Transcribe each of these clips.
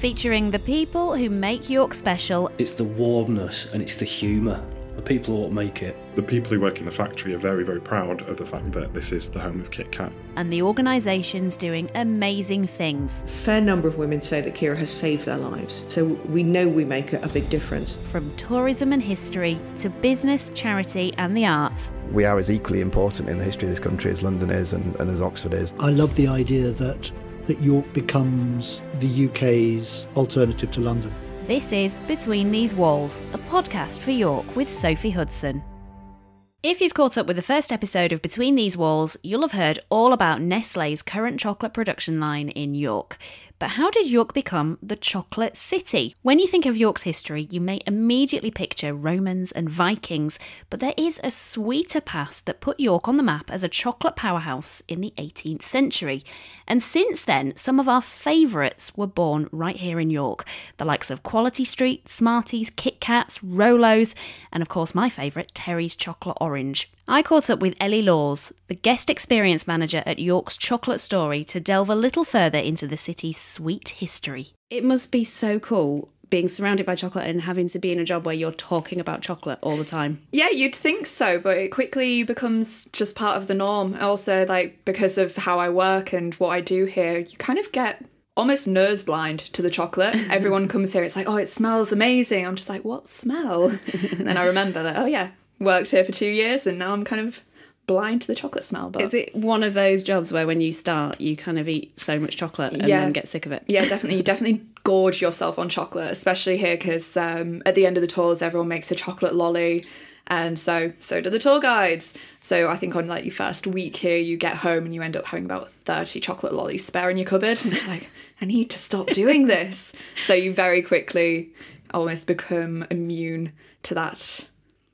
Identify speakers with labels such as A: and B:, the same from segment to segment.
A: featuring the people who make York special.
B: It's the warmness and it's the humour. The people who make it.
C: The people who work in the factory are very, very proud of the fact that this is the home of KitKat.
A: And the organisations doing amazing things.
D: A fair number of women say that Kira has saved their lives, so we know we make a big difference.
A: From tourism and history to business, charity and the arts.
E: We are as equally important in the history of this country as London is and as Oxford is.
F: I love the idea that York becomes the UK's alternative to London.
A: This is Between These Walls, a podcast for York with Sophie Hudson. If you've caught up with the first episode of Between These Walls, you'll have heard all about Nestlé's current chocolate production line in York. But how did York become the chocolate city? When you think of York's history, you may immediately picture Romans and Vikings, but there is a sweeter past that put York on the map as a chocolate powerhouse in the 18th century. And since then, some of our favourites were born right here in York. The likes of Quality Street, Smarties, KitKats, Rolos, and of course my favourite, Terry's Chocolate Orange. I caught up with Ellie Laws, the guest experience manager at York's Chocolate Story, to delve a little further into the city's sweet history. It must be so cool being surrounded by chocolate and having to be in a job where you're talking about chocolate all the time.
G: Yeah, you'd think so, but it quickly becomes just part of the norm. Also, because of how I work and what I do here, you kind of get almost nose blind to the chocolate. Everyone comes here, it's like, oh, it smells amazing. I'm just like, what smell? And then I remember that, oh yeah, worked here for 2 years and now I'm kind of blind to the chocolate smell. But
A: is it one of those jobs where when you start you kind of eat so much chocolate and then get sick of it?
G: Yeah, definitely. You definitely gorge yourself on chocolate, especially here because at the end of the tours everyone makes a chocolate lolly, and so do the tour guides. So I think on your first week here you get home and you end up having about 30 chocolate lollies spare in your cupboard and it's like, I need to stop doing this. So you very quickly almost become immune to that.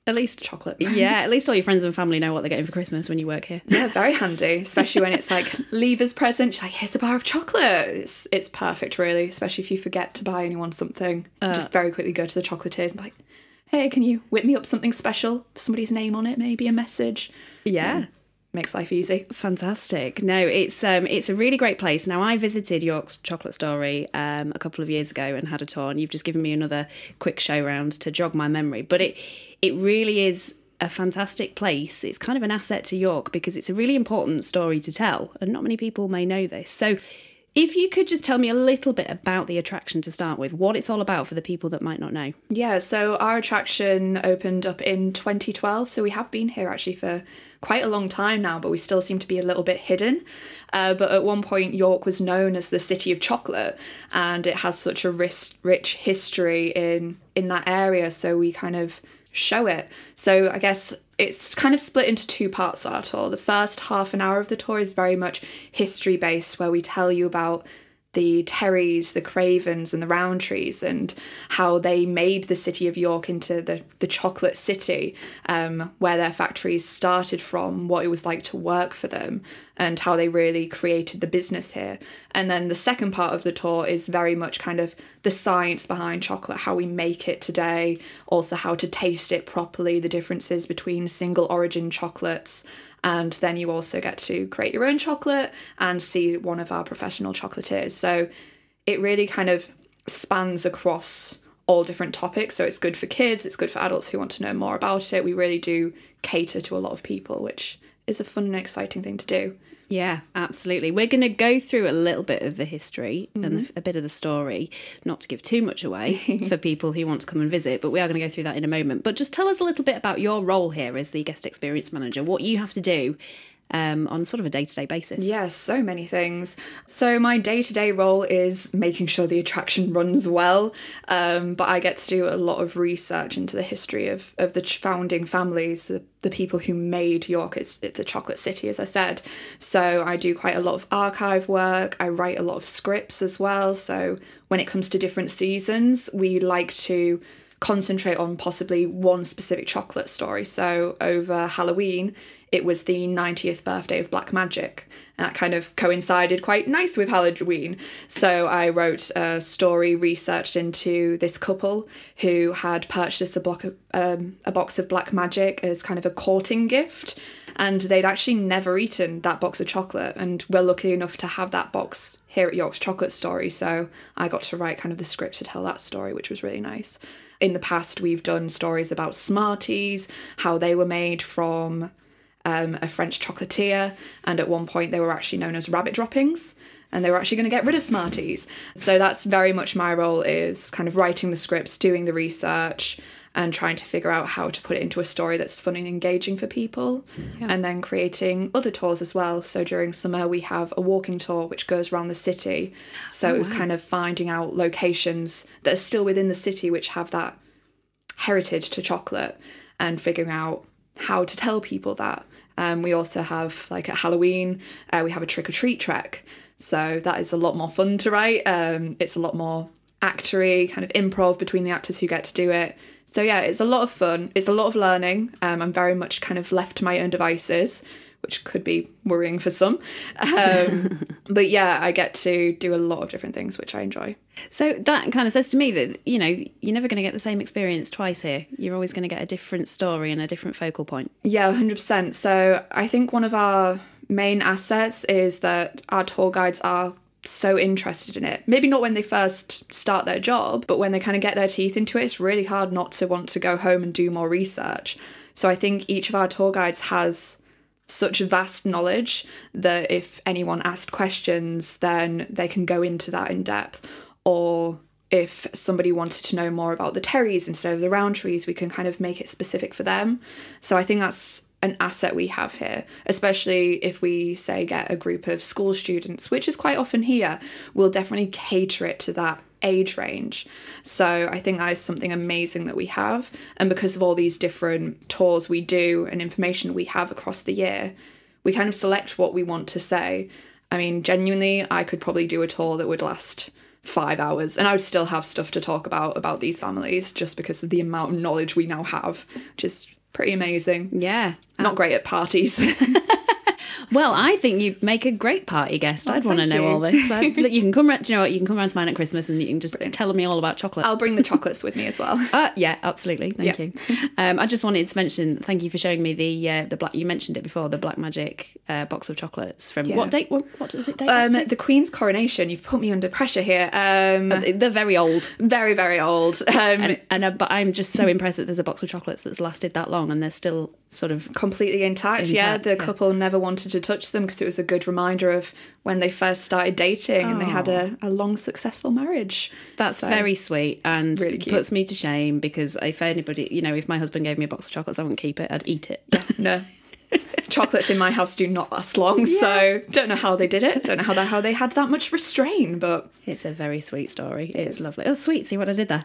A: At least
G: chocolate.
A: Yeah, at least all your friends and family know what they're getting for Christmas when you work here.
G: Yeah, very handy, especially when it's like Lever's present. She's like, here's the bar of chocolate. It's perfect, really, especially if you forget to buy anyone something. Just very quickly go to the chocolatiers and be like, hey, can you whip me up something special? Somebody's name on it, maybe a message.
A: Yeah.
G: Makes life easy.
A: Fantastic. No, it's a really great place. Now, I visited York's Chocolate Story a couple of years ago and had a tour, and you've just given me another quick show round to jog my memory. But it really is a fantastic place. It's kind of an asset to York because it's a really important story to tell, and not many people may know this. So if you could just tell me a little bit about the attraction to start with, what it's all about for the people that might not know.
G: Yeah, so our attraction opened up in 2012, so we have been here actually for quite a long time now, but we still seem to be a little bit hidden. But at one point, York was known as the City of Chocolate, and it has such a rich history in that area, so we kind of show it. So I guess it's kind of split into two parts, our tour. The first half an hour of the tour is very much history-based, where we tell you about the Terrys, the Cravens and the Rowntrees and how they made the city of York into the chocolate city, where their factories started from, what it was like to work for them and how they really created the business here. And then the second part of the tour is very much kind of the science behind chocolate, how we make it today, also how to taste it properly, the differences between single origin chocolates. And then you also get to create your own chocolate and see one of our professional chocolatiers. So it really kind of spans across all different topics. So it's good for kids, it's good for adults who want to know more about it. We really do cater to a lot of people, which is a fun and exciting thing to do.
A: Yeah, absolutely. We're going to go through a little bit of the history and a bit of the story, not to give too much away for people who want to come and visit, but we are going to go through that in a moment. But just tell us a little bit about your role here as the guest experience manager, what you have to do on sort of a day-to-day basis.
G: Yes, so many things. So my day-to-day role is making sure the attraction runs well, but I get to do a lot of research into the history of the founding families, the people who made York. It's the chocolate city, as I said. So I do quite a lot of archive work. I write a lot of scripts as well. So when it comes to different seasons, we like to concentrate on possibly one specific chocolate story. So over Halloween, it was the 90th birthday of Black Magic. And that kind of coincided quite nice with Halloween. So I wrote a story researched into this couple who had purchased a box of Black Magic as kind of a courting gift. And they'd actually never eaten that box of chocolate. And we're lucky enough to have that box here at York's Chocolate Story, so I got to write kind of the script to tell that story, which was really nice. In the past, we've done stories about Smarties, how they were made from a French chocolatier, and at one point they were actually known as rabbit droppings, and they were actually going to get rid of Smarties. So that's very much my role, is kind of writing the scripts, doing the research, and trying to figure out how to put it into a story that's fun and engaging for people, and then creating other tours as well. So during summer we have a walking tour which goes around the city. So it was kind of finding out locations that are still within the city which have that heritage to chocolate, and figuring out how to tell people that. We also have, like at Halloween, we have a trick-or-treat trek. So that is a lot more fun to write. It's a lot more actory, kind of improv between the actors who get to do it. So yeah, it's a lot of fun. It's a lot of learning. I'm very much kind of left to my own devices, which could be worrying for some. But yeah, I get to do a lot of different things, which I enjoy.
A: So that kind of says to me that, you know, you're never going to get the same experience twice here. You're always going to get a different story and a different focal point.
G: Yeah, 100%. So I think one of our main assets is that our tour guides are so interested in it. Maybe not when they first start their job, but when they kind of get their teeth into it, it's really hard not to want to go home and do more research. So I think each of our tour guides has such vast knowledge that if anyone asked questions, then they can go into that in depth. Or if somebody wanted to know more about the Terrys instead of the Rowntrees, we can kind of make it specific for them. So I think that's an asset we have here, especially if we, say, get a group of school students, which is quite often here, we'll definitely cater it to that age range. So I think that is something amazing that we have. And because of all these different tours we do and information we have across the year, we kind of select what we want to say. I mean, genuinely, I could probably do a tour that would last 5 hours and I would still have stuff to talk about these families, just because of the amount of knowledge we now have, which is pretty amazing.
A: Yeah.
G: Not great at parties.
A: Well, I think you make a great party guest.
G: Oh,
A: I'd want to know all this. You can come round, you know what? You can come round to mine at Christmas and you can just tell me all about chocolate.
G: I'll bring the chocolates with me as well.
A: Yeah, absolutely. Thank you. I just wanted to mention, thank you for showing me the black. You mentioned it before, the Black Magic box of chocolates from what date? What does it date?
G: The Queen's coronation. You've put me under pressure here.
A: They're very old,
G: very very old.
A: But I'm just so impressed that there's a box of chocolates that's lasted that long and they're still sort of
G: completely intact. Yeah, the couple never wanted to touch them because it was a good reminder of when they first started dating and they had a long successful marriage.
A: That's very sweet and
G: really cute.
A: Puts me to shame, because if anybody, you know, if my husband gave me a box of chocolates, I wouldn't keep it, I'd eat it.
G: No. Chocolates in my house do not last long, so don't know how they did it. Don't know how they had that much restraint, but
A: it's a very sweet story. It's lovely. Oh, sweet. See what I did there?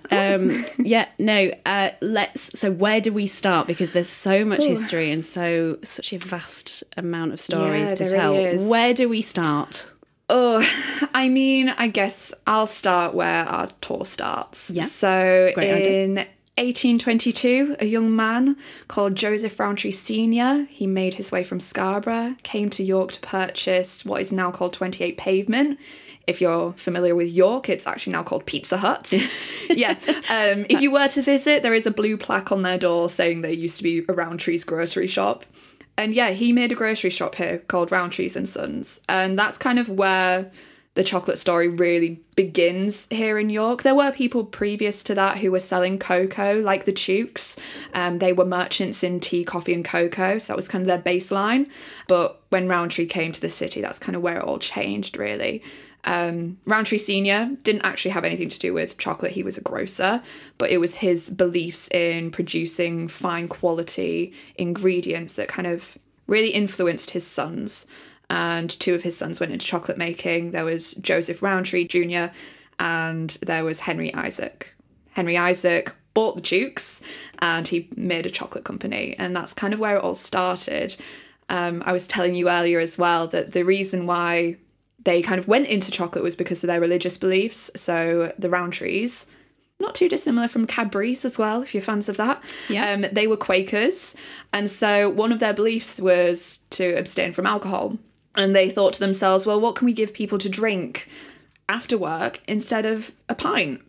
A: So where do we start? Because there's so much history and such a vast amount of stories to tell.
G: Really is.
A: Where do we start?
G: Oh, I mean, I guess I'll start where our tour starts.
A: Yeah.
G: So
A: Great idea.
G: 1822, a young man called Joseph Rowntree Sr., he made his way from Scarborough, came to York to purchase what is now called 28 Pavement. If you're familiar with York, it's actually now called Pizza Hut. Yeah. If you were to visit, there is a blue plaque on their door saying there used to be a Rowntree's grocery shop. And yeah, he made a grocery shop here called Rowntree's and Sons. And that's kind of where the chocolate story really begins here in York. There were people previous to that who were selling cocoa, like the Tukes. They were merchants in tea, coffee and cocoa, so that was kind of their baseline. But when Rowntree came to the city, that's kind of where it all changed, really. Rowntree Sr. didn't actually have anything to do with chocolate. He was a grocer, but it was his beliefs in producing fine quality ingredients that kind of really influenced his sons. And two of his sons went into chocolate making. There was Joseph Rowntree Jr. and there was Henry Isaac. Henry Isaac bought the Tukes and he made a chocolate company. And that's kind of where it all started. I was telling you earlier as well that the reason why they kind of went into chocolate was because of their religious beliefs. So the Rowntrees, not too dissimilar from Cadbury's as well, if you're fans of that.
A: Yeah.
G: They were Quakers. And so one of their beliefs was to abstain from alcohol. And they thought to themselves, well, what can we give people to drink after work instead of a pint?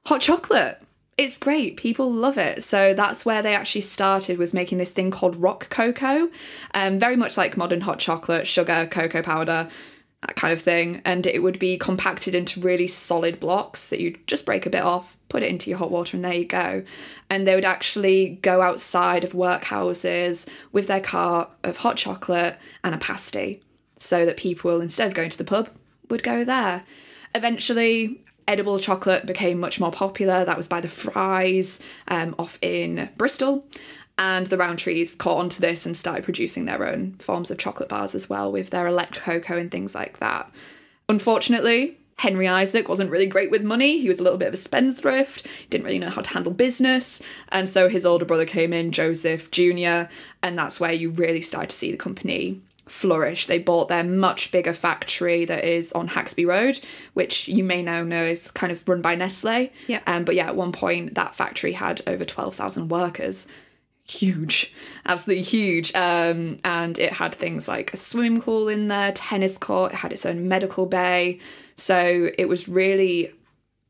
G: Hot chocolate. It's great. People love it. So that's where they actually started, was making this thing called rock cocoa. Very much like modern hot chocolate, sugar, cocoa powder, that kind of thing. And it would be compacted into really solid blocks that you'd just break a bit off, put it into your hot water, and there you go. And they would actually go outside of workhouses with their cart of hot chocolate and a pasty, so that people, instead of going to the pub, would go there. Eventually, edible chocolate became much more popular. That was by the Fries off in Bristol. And the Rowntrees caught onto this and started producing their own forms of chocolate bars as well, with their elect cocoa and things like that. Unfortunately, Henry Isaac wasn't really great with money. He was a little bit of a spendthrift, didn't really know how to handle business. And so his older brother came in, Joseph Jr., and that's where you really started to see the company flourish. They bought their much bigger factory that is on Haxby Road, which you may now know is kind of run by Nestlé.
A: Yeah.
G: But yeah, at one point that factory had over 12,000 workers. Huge, absolutely huge. And it had things like a swimming pool in there, tennis court, it had its own medical bay. So it was really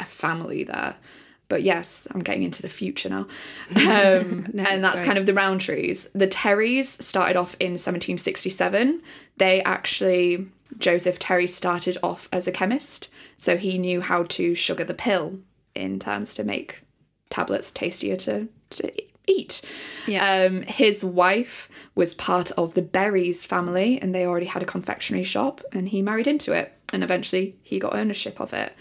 G: a family there. But yes, I'm getting into the future now. And that's kind of the Rowntrees. The Terrys started off in 1767. Joseph Terry started off as a chemist. So he knew how to sugar the pill in terms to make tablets tastier to eat.
A: Yeah.
G: His wife was part of the Berries family, and they already had a confectionery shop, and he married into it. And eventually he got ownership of it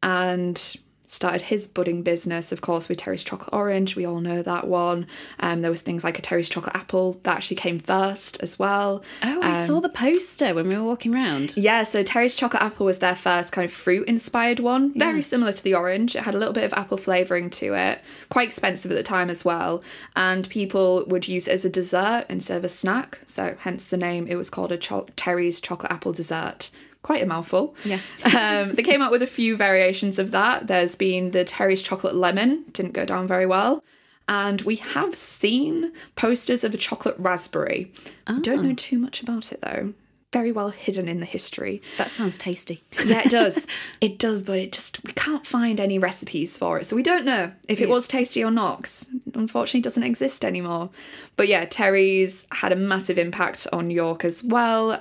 G: and started his budding business, of course, with Terry's Chocolate Orange. We all know that one. There was things like a Terry's Chocolate Apple that actually came first as well.
A: Oh, I saw the poster when we were walking around.
G: Yeah, so Terry's Chocolate Apple was their first kind of fruit-inspired one. Very similar to the orange. It had a little bit of apple flavouring to it. Quite expensive at the time as well. And people would use it as a dessert instead of a snack. So hence the name. It was called a Terry's Chocolate Apple dessert. Quite a mouthful.
A: Yeah.
G: They came out with a few variations of that. There's been the Terry's Chocolate Lemon. Didn't go down very well. And we have seen posters of a chocolate raspberry. I don't know too much about it, though. Very well hidden in the history.
A: That sounds tasty.
G: Yeah, it does. It does, but we can't find any recipes for it. So we don't know if it was tasty or not, 'cause unfortunately it doesn't exist anymore. But yeah, Terry's had a massive impact on York as well.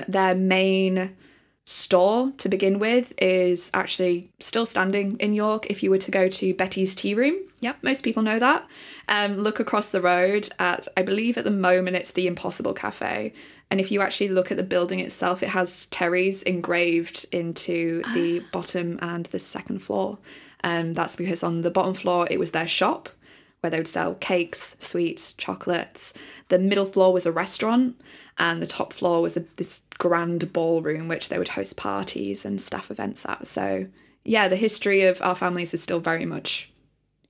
G: Their main store to begin with is actually still standing in York. If you were to go to Betty's Tea Room, most people know that. Look across the road at, I believe at the moment it's the Impossible Cafe, and if you actually look at the building itself, it has Terry's engraved into the bottom and the second floor. That's because on the bottom floor it was their shop where they would sell cakes, sweets, chocolates. The middle floor was a restaurant, and the top floor was this grand ballroom which they would host parties and staff events at. So yeah, the history of our families is still very much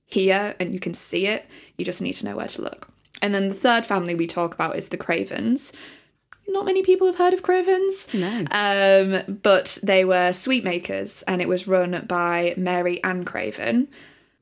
G: here, and you can see it. You just need to know where to look. And then the third family we talk about is the Cravens. Not many people have heard of Cravens.
A: No.
G: But they were sweet makers, and it was run by Mary Ann Craven.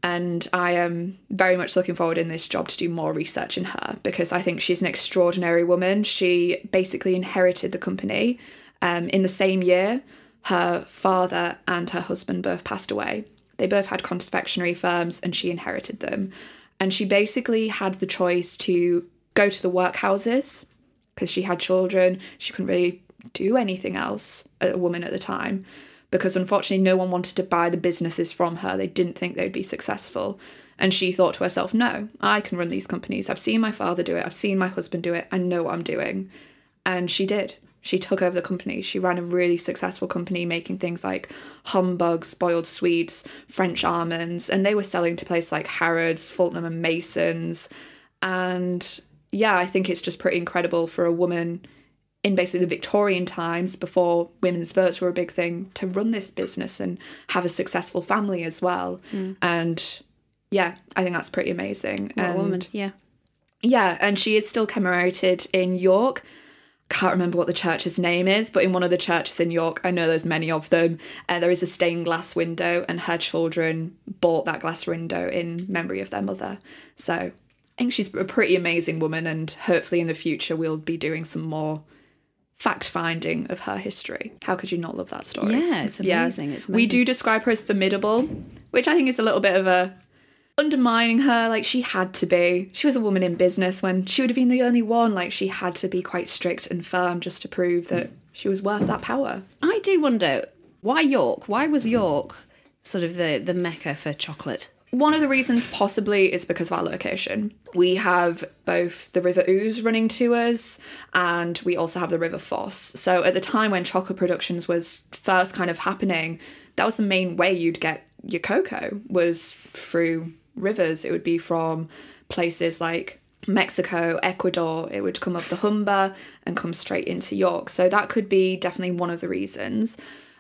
G: And I am very much looking forward in this job to do more research in her, because I think she's an extraordinary woman. She basically inherited the company. In the same year, her father and her husband both passed away. They both had confectionery firms, and she inherited them. And she basically had the choice to go to the workhouses, because she had children. She couldn't really do anything else, a woman at the time, because unfortunately no one wanted to buy the businesses from her. They didn't think they'd be successful. And she thought to herself, no, I can run these companies. I've seen my father do it. I've seen my husband do it. I know what I'm doing. And she did. She took over the company. She ran a really successful company making things like humbugs, boiled sweets, French almonds, and they were selling to places like Harrods, Fulton and Masons. And yeah, I think it's just pretty incredible for a woman in basically the Victorian times, before women's votes were a big thing, to run this business and have a successful family as well. And yeah, I think that's pretty amazing.
A: What a woman, yeah.
G: Yeah, and she is still commemorated in York. Can't remember what the church's name is, but in one of the churches in York, I know there's many of them, there is a stained glass window, and her children bought that glass window in memory of their mother. So I think she's a pretty amazing woman, and hopefully in the future we'll be doing some more fact-finding of her history. How could you not love that story?
A: Yeah, it's amazing.
G: Yeah.
A: It's amazing.
G: We do describe her as formidable, which I think is a little bit of a undermining her. Like, she had to be. She was a woman in business when she would have been the only one. Like, she had to be quite strict and firm just to prove that she was worth that power.
A: I do wonder, why York? Why was York sort of the mecca for chocolate?
G: One of the reasons possibly is because of our location. We have both the River Ouse running to us, and we also have the River Foss. So at the time when chocolate productions was first kind of happening, that was the main way you'd get your cocoa, was through rivers. It would be from places like Mexico, Ecuador. It would come up the Humber and come straight into York. So that could be definitely one of the reasons.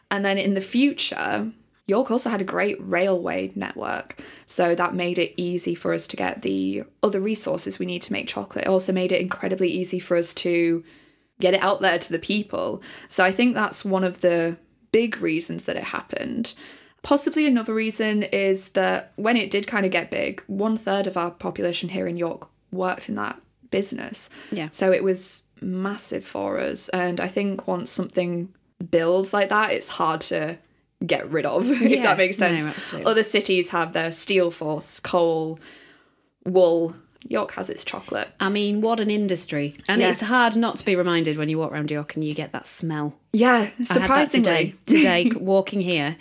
G: And then in the future, York also had a great railway network, so that made it easy for us to get the other resources we need to make chocolate. It also made it incredibly easy for us to get it out there to the people. So I think that's one of the big reasons that it happened. Possibly another reason is that when it did kind of get big, 1/3 of our population here in York worked in that business.
A: Yeah.
G: So it was massive for us. And I think once something builds like that, it's hard to get rid of, if that makes sense.
A: No, absolutely.
G: Other cities have their steel force, coal, wool. York has its chocolate.
A: I mean, what an industry. And
G: Yeah.
A: it's hard not to be reminded when you walk around York and you get that smell.
G: Yeah,
A: I had that
G: surprisingly.
A: today, walking here,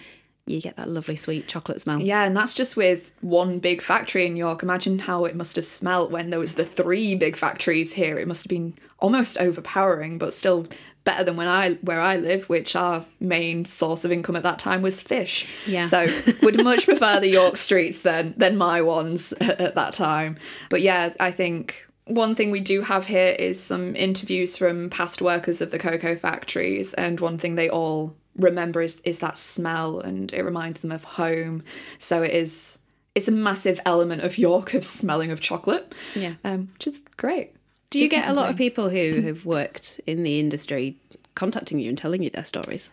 A: you get that lovely sweet chocolate smell.
G: Yeah, and that's just with one big factory in York. Imagine how it must have smelt when there was the 3 big factories here. It must have been almost overpowering, but still better than where I live, which our main source of income at that time was fish.
A: Yeah.
G: So would much prefer the York streets than my ones at that time. But yeah, I think one thing we do have here is some interviews from past workers of the cocoa factories, and one thing they all remember is that smell, and it reminds them of home. So it's a massive element of York of smelling of chocolate.
A: Yeah.
G: Which is great.
A: Do you get a lot of people who have worked in the industry contacting you and telling you their stories?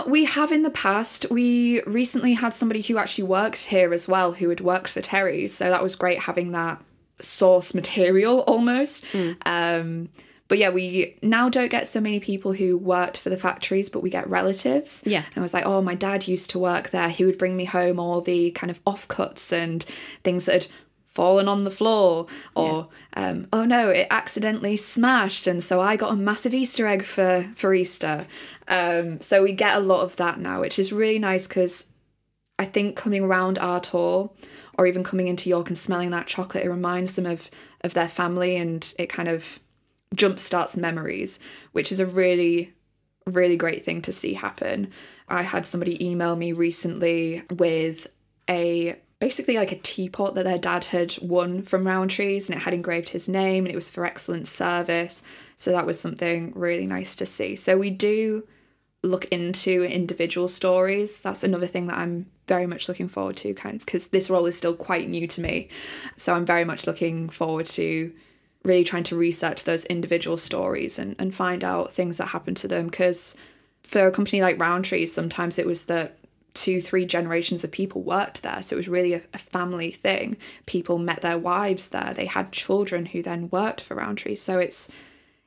G: We have in the past. We recently had somebody who actually worked here as well, who had worked for Terry's, so that was great having that source material almost. But yeah, we now don't get so many people who worked for the factories, but we get relatives.
A: Yeah.
G: And I was like, oh, my dad used to work there. He would bring me home all the kind of offcuts and things that had fallen on the floor, or oh no, it accidentally smashed, and so I got a massive Easter egg for Easter. So we get a lot of that now, which is really nice, because I think coming around our tour, or even coming into York and smelling that chocolate, it reminds them of their family, and it kind of jumpstarts memories, which is a really, really great thing to see happen. I had somebody email me recently with basically like a teapot that their dad had won from Rowntree's, and it had engraved his name, and it was for excellent service. So that was something really nice to see. So we do look into individual stories. That's another thing that I'm very much looking forward to, kind of, because this role is still quite new to me. So I'm very much looking forward to really trying to research those individual stories and find out things that happened to them. Because for a company like Rowntree, sometimes it was that 2-3 generations of people worked there, so it was really a family thing. People met their wives there, they had children who then worked for Rowntree, so it's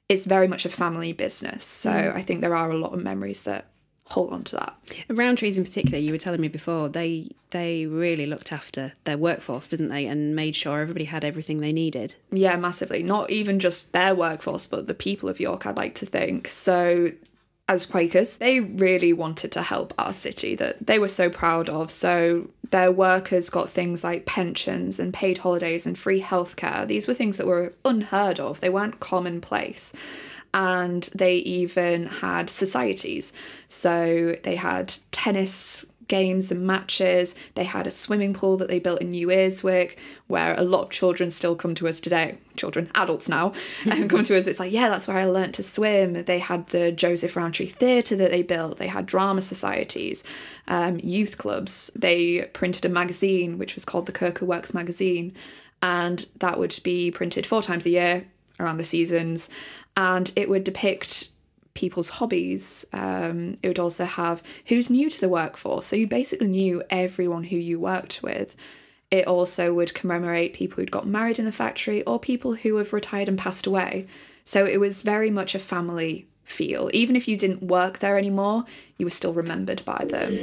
G: very much a family business. So I think there are a lot of memories that hold on to that.
A: Rowntree's in particular, you were telling me before, they really looked after their workforce, didn't they, and made sure everybody had everything they needed.
G: Yeah, massively. Not even just their workforce, but the people of York, I'd like to think. So as Quakers, they really wanted to help our city that they were so proud of. So their workers got things like pensions and paid holidays and free healthcare. These were things that were unheard of. They weren't commonplace. And they even had societies. So they had tennis games and matches. They had a swimming pool that they built in New Earswick, where a lot of children still come to us today. Children, adults now, and come to us. It's like, yeah, that's where I learnt to swim. They had the Joseph Rowntree Theatre that they built. They had drama societies, youth clubs. They printed a magazine, which was called the Kirker Works magazine. And that would be printed 4 times a year around the seasons. And it would depict people's hobbies. It would also have who's new to the workforce. So you basically knew everyone who you worked with. It also would commemorate people who'd got married in the factory or people who have retired and passed away. So it was very much a family feel. Even if you didn't work there anymore, you were still remembered by them.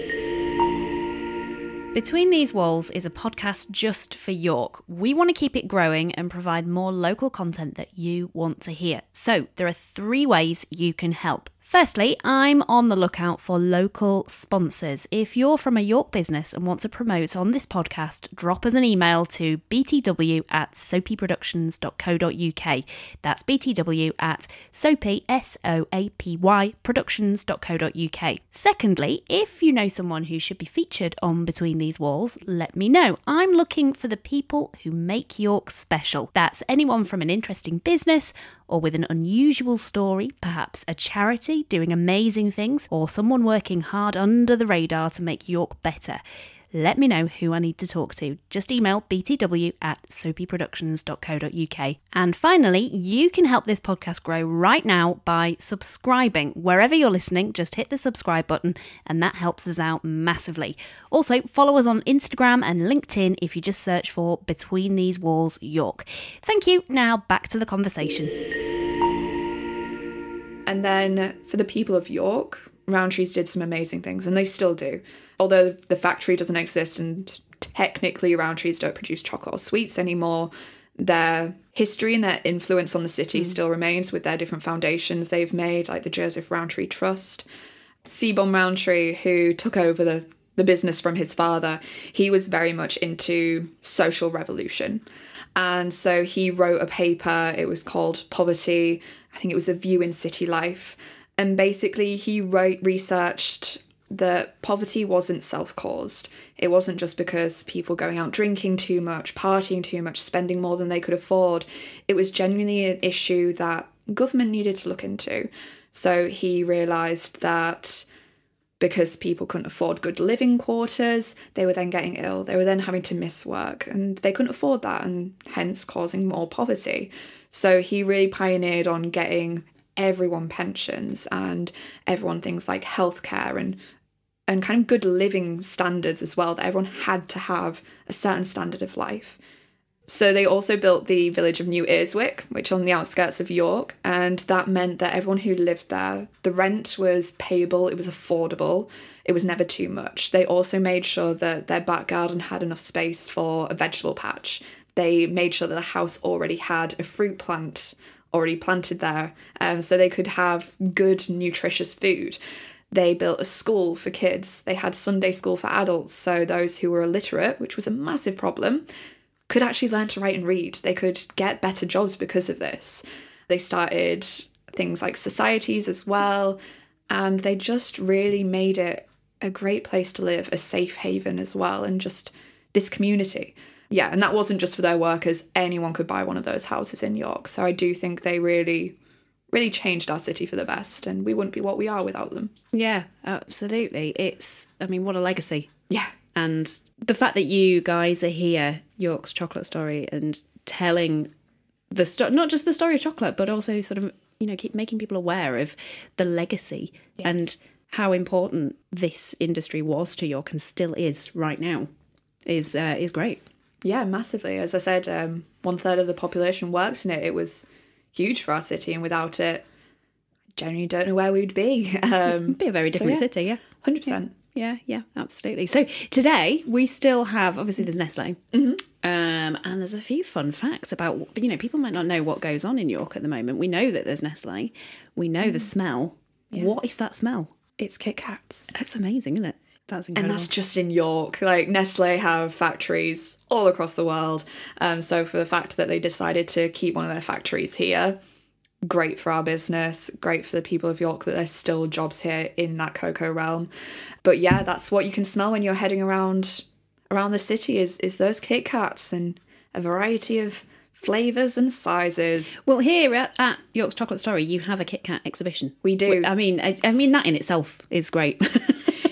A: Between These Walls is a podcast just for York. We want to keep it growing and provide more local content that you want to hear. So there are 3 ways you can help. Firstly, I'm on the lookout for local sponsors. If you're from a York business and want to promote on this podcast, drop us an email to btw@soapyproductions.co.uk. That's btw@soapy, S-O-A-P-Y, productions.co.uk. Secondly, if you know someone who should be featured on Between These Walls, let me know. I'm looking for the people who make York special. That's anyone from an interesting business or with an unusual story, perhaps a charity doing amazing things, or someone working hard under the radar to make York better. Let me know who I need to talk to. Just email btw@soapyproductions.co.uk. And finally, you can help this podcast grow right now by subscribing. Wherever you're listening, just hit the subscribe button and that helps us out massively. Also, follow us on Instagram and LinkedIn if you just search for Between These Walls York. Thank you. Now back to the conversation.
G: And then for the people of York, Rowntree's did some amazing things, and they still do. Although the factory doesn't exist and technically Rowntree's don't produce chocolate or sweets anymore, their history and their influence on the city still remains with their different foundations they've made, like the Joseph Rowntree Trust. Seaborn Rowntree, who took over the business from his father, he was very much into social revolution. And so he wrote a paper, it was called Poverty, I think it was A View in City Life. And basically he researched that poverty wasn't self-caused. It wasn't just because people going out drinking too much, partying too much, spending more than they could afford. It was genuinely an issue that government needed to look into. So he realised that because people couldn't afford good living quarters, they were then getting ill. They were then having to miss work and they couldn't afford that, and hence causing more poverty. So he really pioneered on getting everyone pensions and everyone things like healthcare and kind of good living standards as well, that everyone had to have a certain standard of life. So they also built the village of New Earswick, which on the outskirts of York, and that meant that everyone who lived there, the rent was payable, it was affordable, it was never too much. They also made sure that their back garden had enough space for a vegetable patch. They made sure that the house already had a fruit plant already planted there, so they could have good, nutritious food. They built a school for kids. They had Sunday school for adults, so those who were illiterate, which was a massive problem, could actually learn to write and read. They could get better jobs because of this. They started things like societies as well, and they just really made it a great place to live, a safe haven as well, and just this community. Yeah, and that wasn't just for their workers. Anyone could buy one of those houses in York. So I do think they really changed our city for the best, and we wouldn't be what we are without them.
A: Yeah, absolutely. What a legacy.
G: Yeah.
A: And the fact that you guys are here, York's chocolate story, and telling not just the story of chocolate, but also sort of, keep making people aware of the legacy and how important this industry was to York and still is right now is great.
G: Yeah, massively. As I said, 1/3 of the population worked in it. It was huge for our city, and without it, I genuinely don't know where we'd be.
A: It'd be a very different city, yeah.
G: 100%.
A: Yeah, absolutely. So today we still have, obviously there's Nestlé, and there's a few fun facts about, people might not know what goes on in York at the moment. We know that there's Nestlé. We know the smell. Yeah. What is that smell?
G: It's KitKats.
A: That's amazing, isn't it? That's incredible.
G: And that's just in York. Like, Nestlé have factories all across the world. So for the fact that they decided to keep one of their factories here, great for our business, great for the people of York that there's still jobs here in that cocoa realm. But yeah, that's what you can smell when you're heading around the city is those KitKats and a variety of flavours and sizes.
A: Well, here at York's Chocolate Story, you have a KitKat exhibition.
G: We do.
A: I mean, that in itself is great.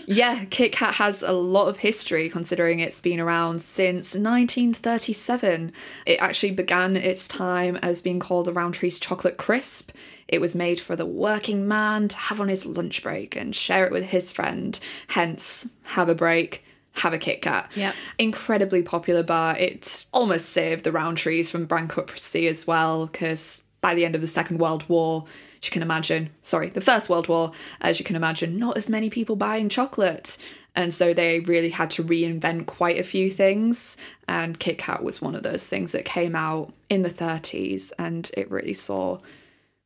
G: Yeah, KitKat has a lot of history considering it's been around since 1937. It actually began its time as being called the Rowntree's Chocolate Crisp. It was made for the working man to have on his lunch break and share it with his friend. Hence, have a break, have a KitKat.
A: Yeah.
G: Incredibly popular bar. It almost saved the Rowntrees from bankruptcy as well, because by the end of the Second World War, as you can imagine, the First World War, as you can imagine, not as many people buying chocolate. And so they really had to reinvent quite a few things. And KitKat was one of those things that came out in the 30s, and it really saw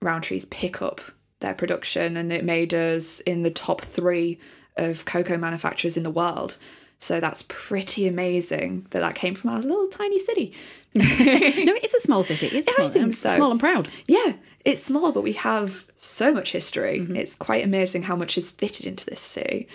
G: Rowntree's pick up their production, and it made us in the top 3 of cocoa manufacturers in the world. So that's pretty amazing that came from our little tiny city.
A: No, it's a small city. It's small.
G: I think so.
A: Small and proud.
G: Yeah, it's small, but we have so much history.
A: Mm-hmm.
G: It's quite amazing how much is fitted into this city.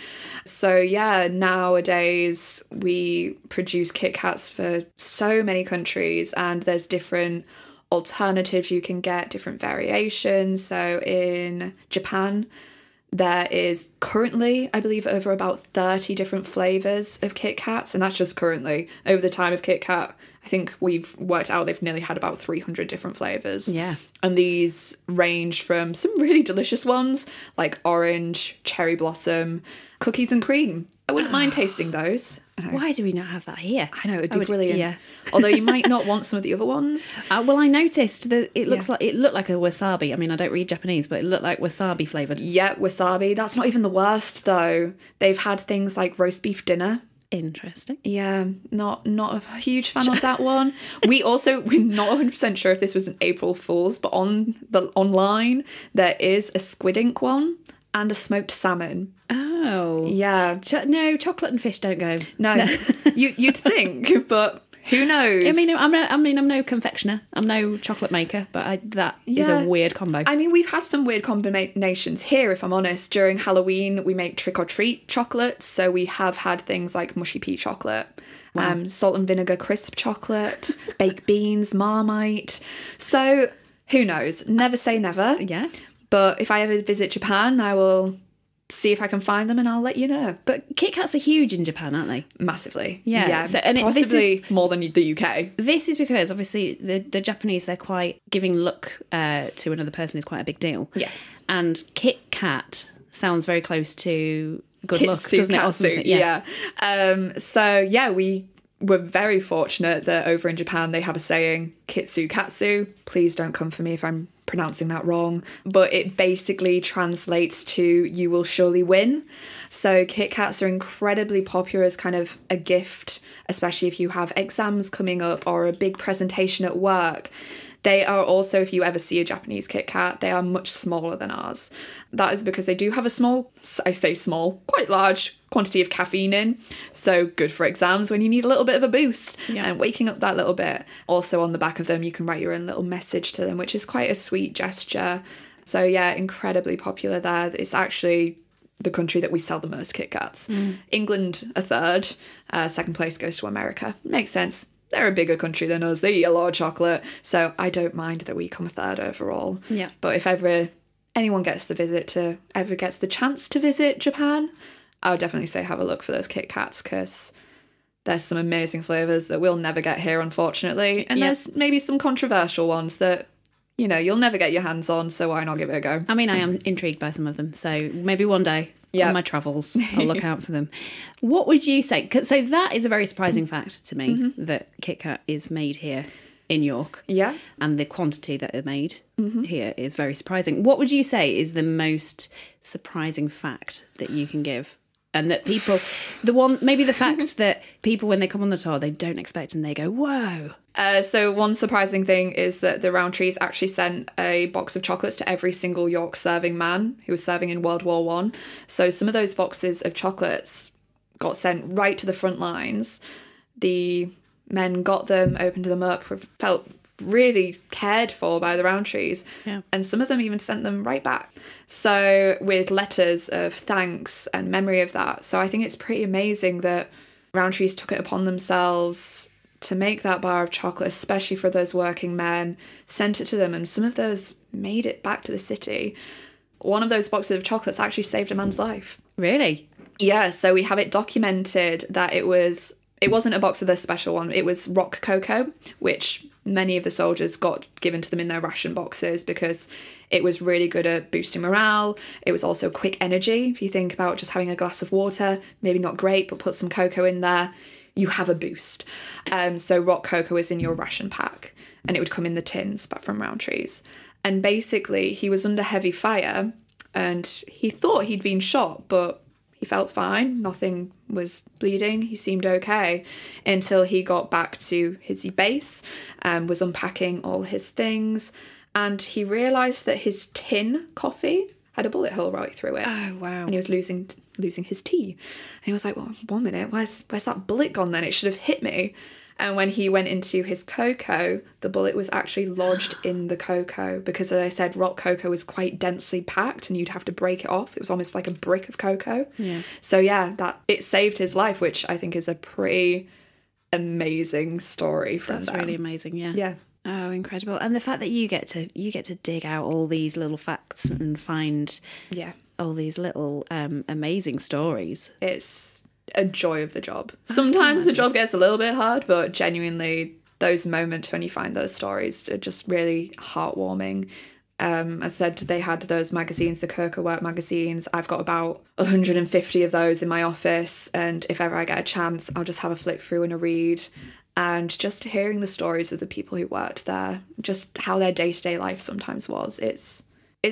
G: So yeah, nowadays we produce KitKats for so many countries, and there's different alternatives you can get, different variations. So in Japan, there is currently, I believe, over about 30 different flavours of KitKats, and that's just currently. Over the time of KitKat, I think we've worked out they've nearly had about 300 different flavours.
A: Yeah.
G: And these range from some really delicious ones, like orange, cherry blossom, cookies and cream. I wouldn't mind tasting those.
A: Why do we not have that here?
G: I know, it'd be brilliant.
A: Yeah.
G: Although you might not want some of the other ones.
A: Well, I noticed that it looked like a wasabi. I mean, I don't read Japanese, but it looked like wasabi flavoured.
G: Yeah, wasabi. That's not even the worst, though. They've had things like roast beef dinner.
A: Interesting.
G: Yeah, not a huge fan of that one. We're not 100% sure if this was an April Fool's, but online there is a squid ink one and a smoked salmon.
A: Oh.
G: Yeah.
A: No, chocolate and fish don't go.
G: No. You'd think, but who knows?
A: I mean, I'm no confectioner. I'm no chocolate maker, but that is a weird combo.
G: I mean, we've had some weird combinations here, if I'm honest. During Halloween, we make trick-or-treat chocolates, so we have had things like mushy pea chocolate, salt and vinegar crisp chocolate, baked beans, Marmite. So, who knows? Never say never.
A: Yeah.
G: But if I ever visit Japan, I will see if I can find them and I'll let you know.
A: But KitKats are huge in Japan, aren't they?
G: Massively.
A: Yeah.
G: So, and possibly more than the UK.
A: This is because, obviously, the Japanese, they're quite... Giving look to another person is quite a big deal.
G: Yes.
A: And KitKat sounds very close to good luck, doesn't it? Or something?
G: Yeah. We were very fortunate that over in Japan they have a saying, kitsu katsu. Please don't come for me if I'm pronouncing that wrong, but it basically translates to you will surely win. So KitKats are incredibly popular as kind of a gift, especially if you have exams coming up or a big presentation at work. They are also, if you ever see a Japanese KitKat, they are much smaller than ours. That is because they do have quite large quantity of caffeine in. So good for exams when you need a little bit of a boost and waking up that little bit. Also on the back of them, you can write your own little message to them, which is quite a sweet gesture. So yeah, incredibly popular there. It's actually the country that we sell the most KitKats. England a third, second place goes to America. Makes sense. They're a bigger country than us. They eat a lot of chocolate. So I don't mind that we come third overall.
A: Yeah.
G: But if ever anyone gets the chance to visit Japan, I would definitely say have a look for those KitKats, because there's some amazing flavours that we'll never get here, unfortunately. And there's maybe some controversial ones that, you'll never get your hands on, so why not give it a go?
A: I mean, I am intrigued by some of them, so maybe one day on my travels I'll look out for them. What would you say? So that is a very surprising fact to me, that KitKat is made here in York. Yeah. And the quantity that are made here is very surprising. What would you say is the most surprising fact that you can give? And that people, the fact that people, when they come on the tour, they don't expect and they go, whoa.
G: So one surprising thing is that the Rowntrees actually sent a box of chocolates to every single York serving man who was serving in World War I. So some of those boxes of chocolates got sent right to the front lines. The men got them, opened them up, felt really cared for by the Rowntrees, and some of them even sent them right back, so with letters of thanks and memory of that. So I think it's pretty amazing that Rowntrees took it upon themselves to make that bar of chocolate, especially for those working men, sent it to them, and some of those made it back to the city. One of those boxes of chocolates actually saved a man's life.
A: Really?
G: Yeah, so we have it documented that it wasn't a box of the special one, it was rock cocoa, which many of the soldiers got given to them in their ration boxes because it was really good at boosting morale. It was also quick energy. If you think about just having a glass of water, maybe not great, but put some cocoa in there, you have a boost. So rock cocoa is in your ration pack, and it would come in the tins, but from Rowntrees. And basically, he was under heavy fire, and he thought he'd been shot, but he felt fine. Nothing was bleeding. He seemed okay until he got back to his base and was unpacking all his things. and he realised that his tin coffee had a bullet hole right through it.
A: Oh, wow.
G: And he was losing his tea. And he was like, well, 1 minute, where's that bullet gone then? It should have hit me. And when he went into his cocoa, the bullet was actually lodged in the cocoa because, as I said, rock cocoa was quite densely packed and you'd have to break it off. It was almost like a brick of cocoa.
A: Yeah.
G: So yeah, it saved his life, which I think is a pretty amazing story from them.
A: That's really amazing, yeah.
G: Yeah.
A: Oh, incredible. And the fact that you get to dig out all these little facts and find all these little amazing stories.
G: It's a joy of the job. Sometimes the job gets a little bit hard, but genuinely those moments when you find those stories are just really heartwarming. As I said, they had those magazines, the Cocoa Work magazines. I've got about 150 of those in my office, and if ever I get a chance, I'll just have a flick through and a read. And just hearing the stories of the people who worked there, just how their day-to-day life sometimes was, it's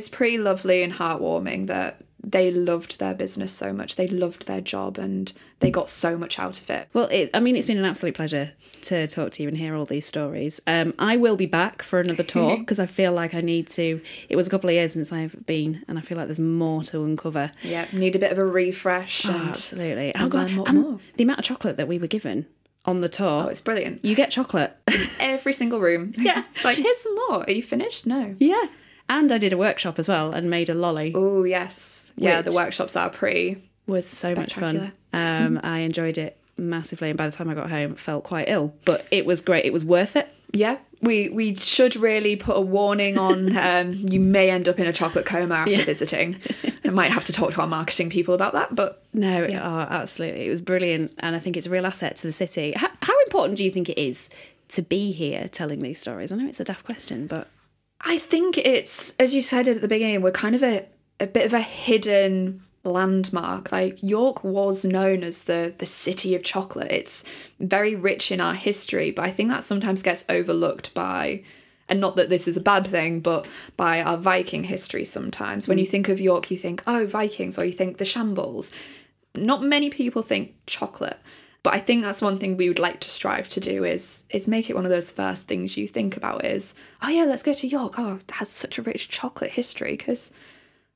G: pretty lovely and heartwarming that they loved their business so much. They loved their job and they got so much out of it.
A: Well, it's been an absolute pleasure to talk to you and hear all these stories. I will be back for another tour because I feel like I need to. It was a couple of years since I've been, and I feel like there's more to uncover.
G: Yeah, need a bit of a refresh.
A: Oh, absolutely.
G: And
A: the amount of chocolate that we were given on the tour.
G: Oh, it's brilliant.
A: You get chocolate.
G: In every single room.
A: Yeah.
G: It's like, here's some more. Are you finished? No.
A: Yeah. And I did a workshop as well and made a lolly.
G: Oh, yes. Yeah, the workshops are pretty
A: was so much fun. I enjoyed it massively, and by the time I got home, felt quite ill. But it was great. It was worth it.
G: Yeah, we should really put a warning on. You may end up in a chocolate coma after visiting. I might have to talk to our marketing people about that. But
A: no, absolutely, it was brilliant, and I think it's a real asset to the city. How important do you think it is to be here telling these stories? I know it's a daft question, but
G: I think it's, as you said at the beginning, we're kind of a bit of a hidden landmark. Like, York was known as the city of chocolate. It's very rich in our history, but I think that sometimes gets overlooked by, and not that this is a bad thing, but by our Viking history sometimes. When you think of York, you think, oh, Vikings, or you think the shambles. Not many people think chocolate. But I think that's one thing we would like to strive to do is make it one of those first things you think about is, oh yeah, let's go to York. Oh, it has such a rich chocolate history, because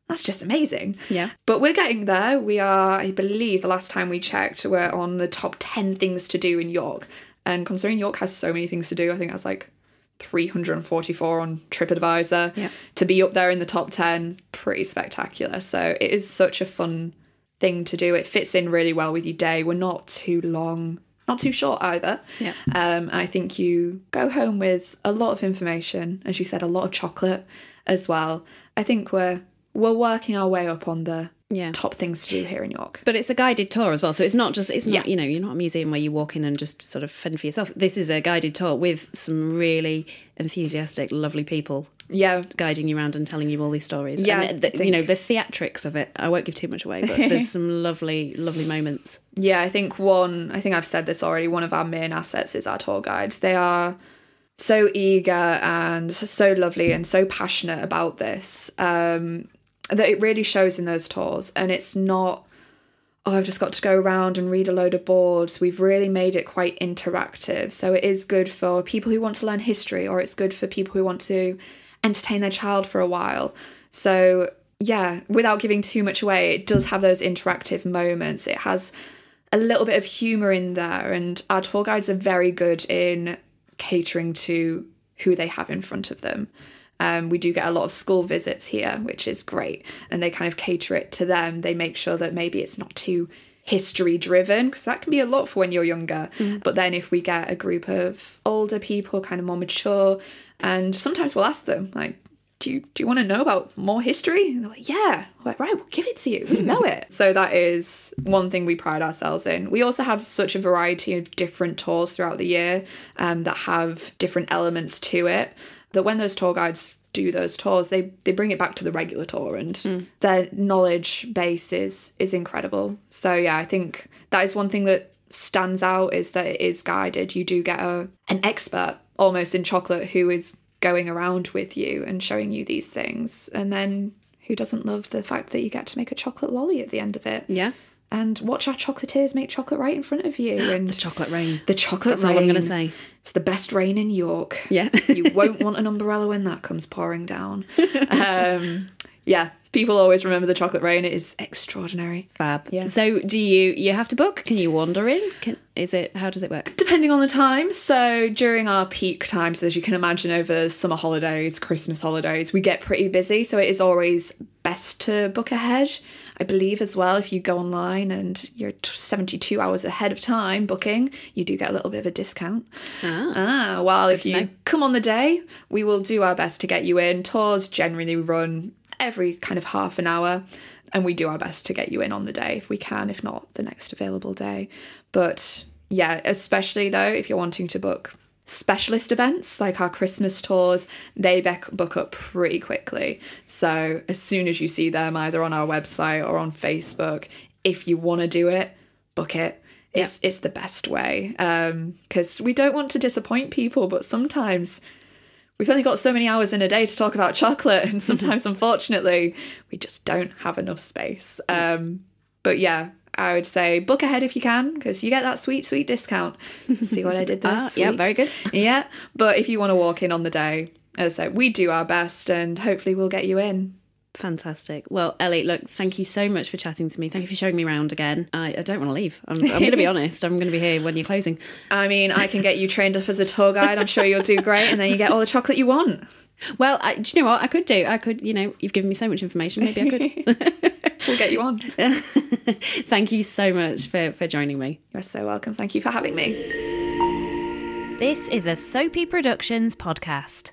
G: that's just amazing.
A: Yeah.
G: But we're getting there. We are, I believe, the last time we checked, we're on the top 10 things to do in York. And considering York has so many things to do, I think that's like 344 on TripAdvisor.
A: Yeah.
G: To be up there in the top 10, pretty spectacular. So it is such a fun thing to do. It fits in really well with your day. We're not too long, not too short either.
A: Yeah.
G: And I think you go home with a lot of information, as you said, a lot of chocolate as well. I think we're working our way up on the top things to do here in York.
A: But it's a guided tour as well, so it's not, you know, you're not a museum where you walk in and just sort of fend for yourself. This is a guided tour with some really enthusiastic, lovely people.
G: Yeah,
A: guiding you around and telling you all these stories.
G: Yeah,
A: and you know, the theatrics of it. I won't give too much away, but there's some lovely, lovely moments.
G: Yeah, I think I've said this already. One of our main assets is our tour guides. They are so eager and so lovely and so passionate about this. That it really shows in those tours. And it's not, oh, I've just got to go around and read a load of boards. We've really made it quite interactive. So it is good for people who want to learn history, or it's good for people who want to entertain their child for a while. So yeah, without giving too much away, it does have those interactive moments. It has a little bit of humour in there. And our tour guides are very good in catering to who they have in front of them. We do get a lot of school visits here, which is great. And they kind of cater it to them. They make sure that maybe it's not too history driven, because that can be a lot for when you're younger. But then if we get a group of older people, kind of more mature, and sometimes we'll ask them, like, do you want to know about more history? And they're like, yeah. We're like, right, we'll give it to you. We know it. So that is one thing we pride ourselves in. We also have such a variety of different tours throughout the year that have different elements to it, that when those tour guides do those tours, they bring it back to the regular tour, and their knowledge base is incredible. So yeah, I think that is one thing that stands out, is that it is guided. You do get an expert almost in chocolate who is going around with you and showing you these things. And then who doesn't love the fact that you get to make a chocolate lolly at the end of it?
A: Yeah.
G: and watch our chocolatiers make chocolate right in front of you. And
A: The chocolate rain.
G: The chocolate
A: That's
G: rain.
A: all I'm going to say.
G: It's the best rain in York.
A: Yeah.
G: You won't want an umbrella when that comes pouring down. Yeah, people always remember the chocolate rain. It is extraordinary.
A: Fab.
G: Yeah.
A: So do you have to book? Can you wander in? How does it work?
G: Depending on the time. So during our peak times, as you can imagine, over summer holidays, Christmas holidays, we get pretty busy. So it is always best to book ahead. I believe as well, if you go online and you're 72 hours ahead of time booking, you do get a little bit of a discount. While if you come on the day, we will do our best to get you in. Tours generally run every kind of half an hour, and we do our best to get you in on the day if we can, if not the next available day. But yeah, especially though, if you're wanting to book specialist events like our Christmas tours, they book up pretty quickly. So as soon as you see them either on our website or on Facebook, if you want to do it, book it. It's the best way, because we don't want to disappoint people, but sometimes we've only got so many hours in a day to talk about chocolate, and sometimes unfortunately we just don't have enough space. But yeah, I would say book ahead if you can, because you get that sweet discount. See what I did there?
A: Yeah, very good.
G: Yeah, but if you want to walk in on the day, as I said, we do our best and hopefully we'll get you in.
A: Fantastic. Well, Ellie, look, thank you so much for chatting to me. Thank you for showing me around again. I don't want to leave. I'm going to be honest. I'm going to be here when you're closing.
G: I mean, I can get you trained up as a tour guide. I'm sure you'll do great, and then you get all the chocolate you want.
A: Well, do you know what? I could, you've given me so much information. Maybe I could.
G: We'll get you on.
A: Thank you so much for joining me.
G: You're so welcome. Thank you for having me.
A: This is a Soapy Productions podcast.